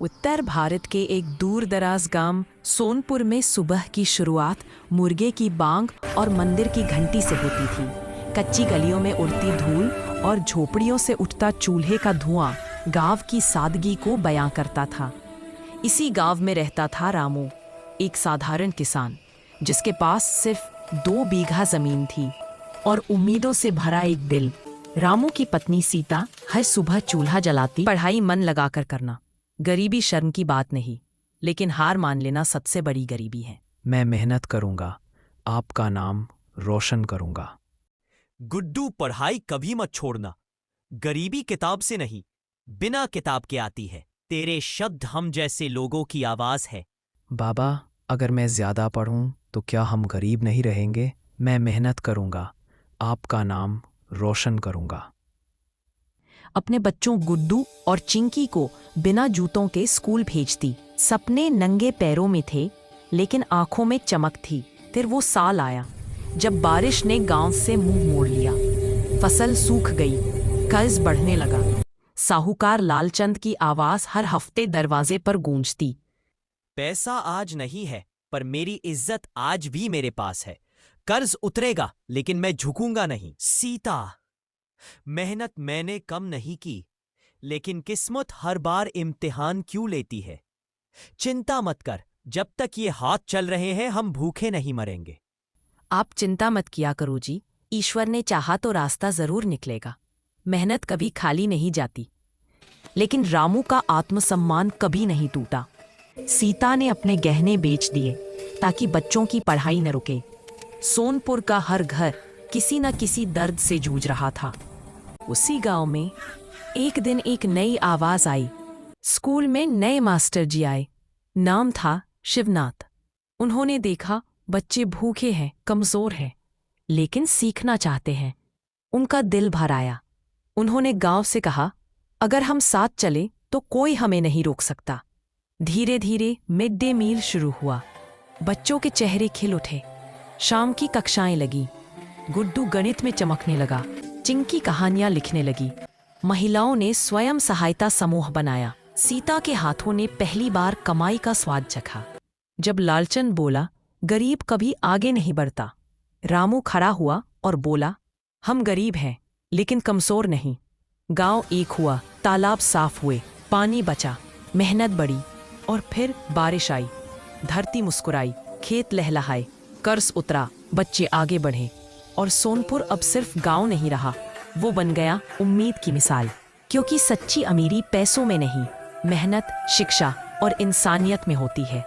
उत्तर भारत के एक दूर दराज गांव सोनपुर में सुबह की शुरुआत मुर्गे की बांग और मंदिर की घंटी से होती थी। कच्ची गलियों में उड़ती धूल और झोपड़ियों से उठता चूल्हे का धुआं गांव की सादगी को बयां करता था। इसी गांव में रहता था रामू, एक साधारण किसान जिसके पास सिर्फ 2 बीघा जमीन थी और उम्मीदों से भरा एक दिल। रामू की पत्नी सीता हर सुबह चूल्हा जलाती, पढ़ाई मन लगाकर करना। गरीबी शर्म की बात नहीं, लेकिन हार मान लेना सबसे बड़ी गरीबी है। मैं मेहनत करूंगा, आपका नाम रोशन करूंगा। गुड्डू, पढ़ाई कभी मत छोड़ना। गरीबी किताब से नहीं, बिना किताब के आती है। तेरे शब्द हम जैसे लोगों की आवाज है। बाबा, अगर मैं ज्यादा पढ़ूं तो क्या हम गरीब नहीं रहेंगे? मैं मेहनत करूंगा, आपका नाम रोशन करूंगा। अपने बच्चों गुड्डू और चिंकी को बिना जूतों के स्कूल भेजती। सपने नंगे पैरों में थे, लेकिन आंखों में चमक थी। फिर वो साल आया जब बारिश ने गांव से मुंह मोड़ लिया। फसल सूख गई, कर्ज बढ़ने लगा। साहूकार लालचंद की आवाज हर हफ्ते दरवाजे पर गूंजती। पैसा आज नहीं है, पर मेरी इज्जत आज भी मेरे पास है। कर्ज उतरेगा, लेकिन मैं झुकूंगा नहीं। सीता, मेहनत मैंने कम नहीं की, लेकिन किस्मत हर इम्तिहान इम्तिहान क्यों लेती है? चिंता मत कर, जब तक ये हाथ चल रहे हैं हम भूखे नहीं मरेंगे। आप चिंता मत किया करो जी, ईश्वर ने चाहा तो रास्ता जरूर निकलेगा। मेहनत कभी खाली नहीं जाती। लेकिन रामू का आत्मसम्मान कभी नहीं टूटा। सीता ने अपने गहने बेच दिए ताकि बच्चों की पढ़ाई न रुके। सोनपुर का हर घर किसी न किसी दर्द से जूझ रहा था। उसी गांव में एक दिन एक नई आवाज आई। स्कूल में नए मास्टर जी आए। नाम था शिवनाथ। उन्होंने देखा बच्चे भूखे हैं, कमजोर हैं, लेकिन सीखना चाहते हैं। उनका दिल भर आया। उन्होंने गांव से कहा, अगर हम साथ चले तो कोई हमें नहीं रोक सकता। धीरे धीरे मिड डे मील शुरू हुआ। बच्चों के चेहरे खिल उठे। शाम की कक्षाएं लगी। गुड्डू गणित में चमकने लगा। चिंकी कहानियां लिखने लगी। महिलाओं ने स्वयं सहायता समूह बनाया। सीता के हाथों ने पहली बार कमाई का स्वाद चखा। जब लालचंद बोला, गरीब कभी आगे नहीं बढ़ता, रामू खड़ा हुआ और बोला, हम गरीब हैं लेकिन कमजोर नहीं। गांव एक हुआ, तालाब साफ हुए, पानी बचा, मेहनत बढ़ी और फिर बारिश आई। धरती मुस्कुराई, खेत लहलहाए, कर्ज उतरा, बच्चे आगे बढ़े और सोनपुर अब सिर्फ गांव नहीं रहा, वो बन गया उम्मीद की मिसाल। क्योंकि सच्ची अमीरी पैसों में नहीं, मेहनत, शिक्षा और इंसानियत में होती है।